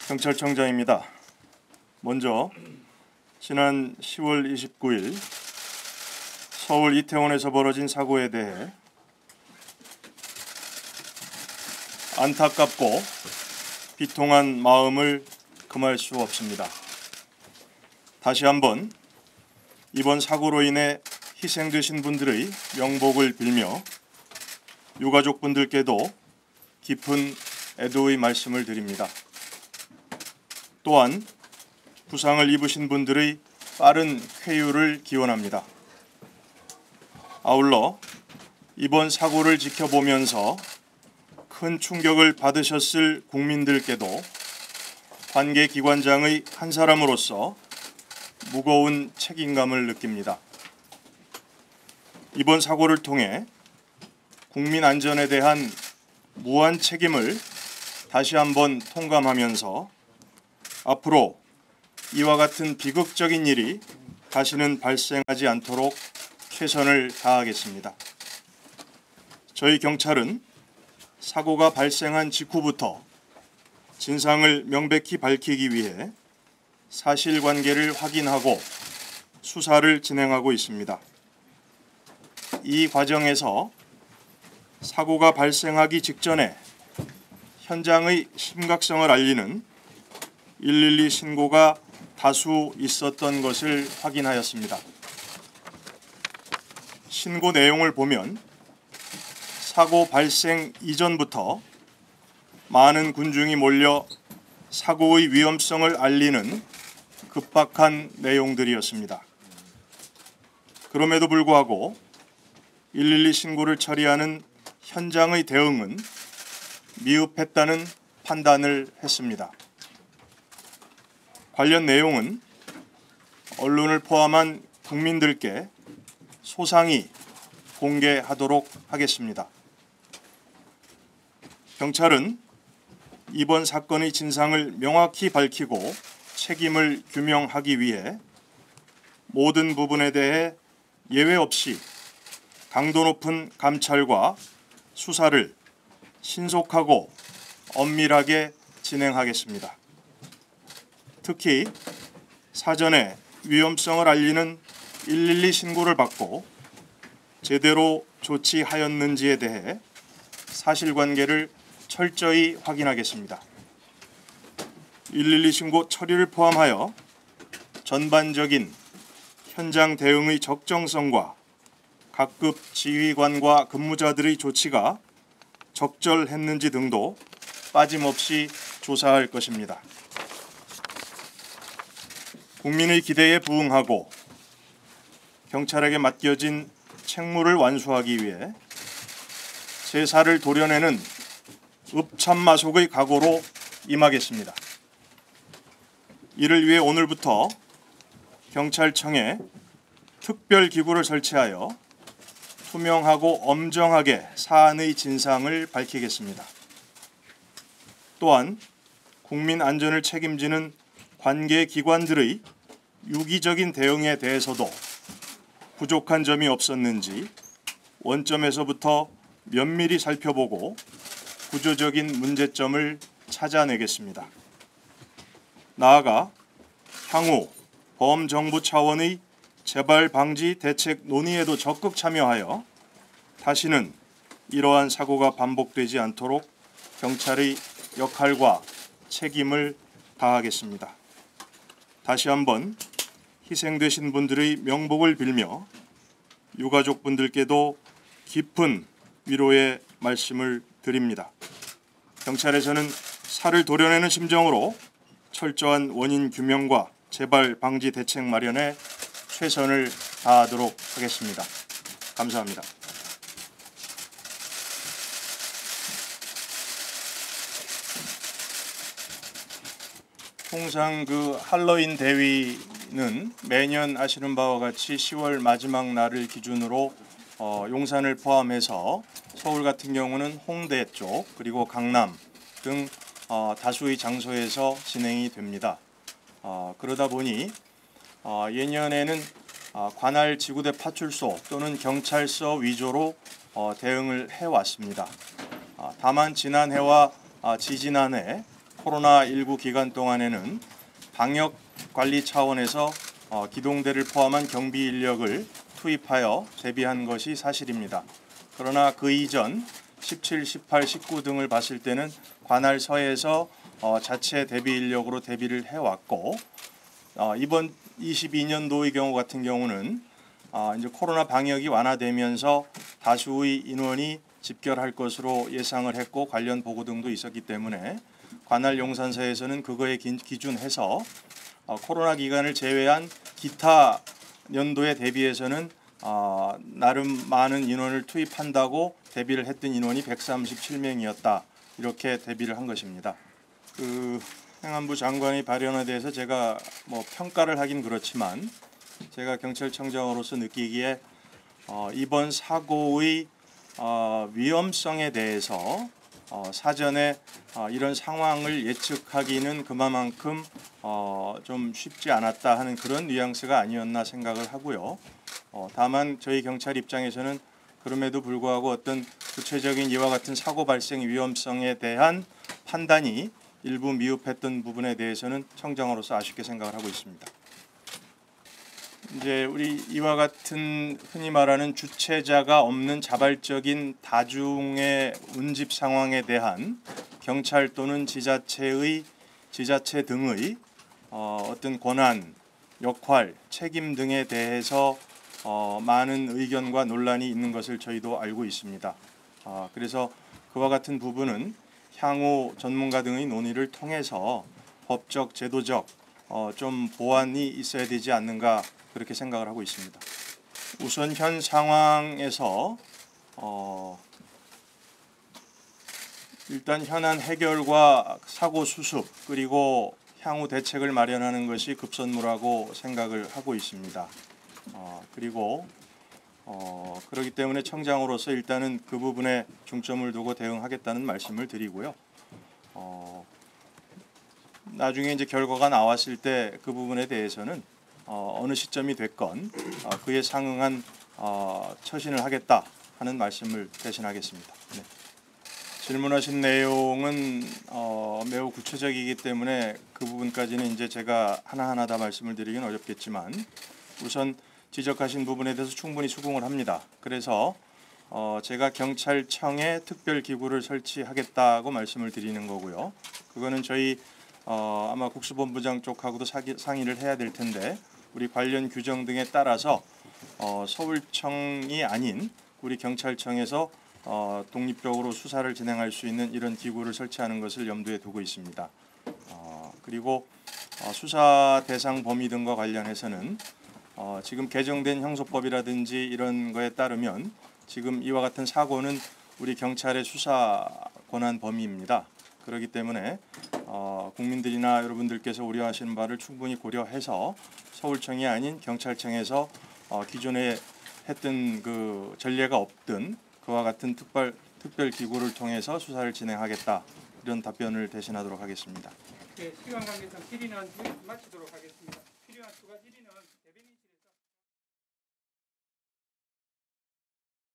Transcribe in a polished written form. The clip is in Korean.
경찰청장입니다. 먼저 지난 10월 29일 서울 이태원에서 벌어진 사고에 대해 안타깝고 비통한 마음을 금할 수 없습니다. 다시 한번 이번 사고로 인해 희생되신 분들의 명복을 빌며 유가족분들께도 깊은 애도의 말씀을 드립니다. 또한 부상을 입으신 분들의 빠른 쾌유를 기원합니다. 아울러 이번 사고를 지켜보면서 큰 충격을 받으셨을 국민들께도 관계기관장의 한 사람으로서 무거운 책임감을 느낍니다. 이번 사고를 통해 국민 안전에 대한 무한 책임을 다시 한번 통감하면서 앞으로 이와 같은 비극적인 일이 다시는 발생하지 않도록 최선을 다하겠습니다. 저희 경찰은 사고가 발생한 직후부터 진상을 명백히 밝히기 위해 사실관계를 확인하고 수사를 진행하고 있습니다. 이 과정에서 사고가 발생하기 직전에 현장의 심각성을 알리는 112 신고가 다수 있었던 것을 확인하였습니다. 신고 내용을 보면 사고 발생 이전부터 많은 군중이 몰려 사고의 위험성을 알리는 급박한 내용들이었습니다. 그럼에도 불구하고 112 신고를 처리하는 현장의 대응은 미흡했다는 판단을 했습니다. 관련 내용은 언론을 포함한 국민들께 소상히 공개하도록 하겠습니다. 경찰은 이번 사건의 진상을 명확히 밝히고 책임을 규명하기 위해 모든 부분에 대해 예외 없이 강도 높은 감찰과 수사를 신속하고 엄밀하게 진행하겠습니다. 특히 사전에 위험성을 알리는 112 신고를 받고 제대로 조치하였는지에 대해 사실관계를 철저히 확인하겠습니다. 112 신고 처리를 포함하여 전반적인 현장 대응의 적정성과 각급 지휘관과 근무자들의 조치가 적절했는지 등도 빠짐없이 조사할 것입니다. 국민의 기대에 부응하고 경찰에게 맡겨진 책무를 완수하기 위해 제사를 도려내는 읍참마속의 각오로 임하겠습니다. 이를 위해 오늘부터 경찰청에 특별기구를 설치하여 투명하고 엄정하게 사안의 진상을 밝히겠습니다. 또한 국민 안전을 책임지는 관계기관들의 유기적인 대응에 대해서도 부족한 점이 없었는지 원점에서부터 면밀히 살펴보고 구조적인 문제점을 찾아내겠습니다. 나아가 향후 범정부 차원의 재발 방지 대책 논의에도 적극 참여하여 다시는 이러한 사고가 반복되지 않도록 경찰의 역할과 책임을 다하겠습니다. 다시 한번 희생되신 분들의 명복을 빌며 유가족분들께도 깊은 위로의 말씀을 드립니다. 경찰에서는 사를 도려내는 심정으로 철저한 원인 규명과 재발 방지 대책 마련에 최선을 다하도록 하겠습니다. 감사합니다. 통상 할로윈 대위는 매년 아시는 바와 같이 10월 마지막 날을 기준으로 용산을 포함해서 서울 같은 경우는 홍대 쪽 그리고 강남 등 다수의 장소에서 진행이 됩니다. 그러다 보니 예년에는 관할 지구대 파출소 또는 경찰서 위주로 대응을 해왔습니다. 다만 지난해와 지지난해 코로나19 기간 동안에는 방역 관리 차원에서 기동대를 포함한 경비 인력을 투입하여 대비한 것이 사실입니다. 그러나 그 이전 17, 18, 19 등을 봤을 때는 관할 서에서 자체 대비 인력으로 대비를 해왔고 이번 22년도의 경우 같은 경우는 이제 코로나 방역이 완화되면서 다수의 인원이 집결할 것으로 예상을 했고 관련 보고 등도 있었기 때문에 관할 용산서에서는 그거에 기준해서 코로나 기간을 제외한 기타 연도에 대비해서는 나름 많은 인원을 투입한다고 대비를 했던 인원이 137명이었다. 이렇게 대비를 한 것입니다. 그 행안부 장관의 발언에 대해서 제가 뭐 평가를 하긴 그렇지만 제가 경찰청장으로서 느끼기에 이번 사고의 위험성에 대해서 사전에 이런 상황을 예측하기는 그만큼 좀 쉽지 않았다 하는 그런 뉘앙스가 아니었나 생각을 하고요. 다만 저희 경찰 입장에서는 그럼에도 불구하고 어떤 구체적인 이와 같은 사고 발생 위험성에 대한 판단이 일부 미흡했던 부분에 대해서는 청장으로서 아쉽게 생각을 하고 있습니다. 이제 우리 이와 같은 흔히 말하는 주체자가 없는 자발적인 다중의 운집 상황에 대한 경찰 또는 지자체 등의 어떤 권한, 역할, 책임 등에 대해서 많은 의견과 논란이 있는 것을 저희도 알고 있습니다. 그래서 그와 같은 부분은 향후 전문가 등의 논의를 통해서 법적, 제도적 좀 보완이 있어야 되지 않는가 그렇게 생각을 하고 있습니다. 우선 현 상황에서 일단 현안 해결과 사고 수습 그리고 향후 대책을 마련하는 것이 급선무라고 생각을 하고 있습니다. 그리고 그렇기 때문에 청장으로서 일단은 그 부분에 중점을 두고 대응하겠다는 말씀을 드리고요. 나중에 이제 결과가 나왔을 때 그 부분에 대해서는 어느 시점이 됐건 그에 상응한 처신을 하겠다 하는 말씀을 대신하겠습니다. 네. 질문하신 내용은 매우 구체적이기 때문에 그 부분까지는 이제 제가 하나하나 다 말씀을 드리긴 어렵겠지만 우선 지적하신 부분에 대해서 충분히 수긍을 합니다. 그래서 제가 경찰청에 특별기구를 설치하겠다고 말씀을 드리는 거고요. 그거는 저희 아마 국수본부장 쪽하고도 상의를 해야 될 텐데 우리 관련 규정 등에 따라서 서울청이 아닌 우리 경찰청에서 독립적으로 수사를 진행할 수 있는 이런 기구를 설치하는 것을 염두에 두고 있습니다. 그리고 수사 대상 범위 등과 관련해서는 지금 개정된 형소법이라든지 이런 거에 따르면 지금 이와 같은 사고는 우리 경찰의 수사 권한 범위입니다. 그렇기 때문에 국민들이나 여러분들께서 우려하시는 바를 충분히 고려해서 서울청이 아닌 경찰청에서 기존에 했던 그 전례가 없던 그와 같은 특별 기구를 통해서 수사를 진행하겠다 이런 답변을 대신하도록 하겠습니다. 네, 시간 관계상 질의는 마치도록 하겠습니다. 필요한 추가 질의는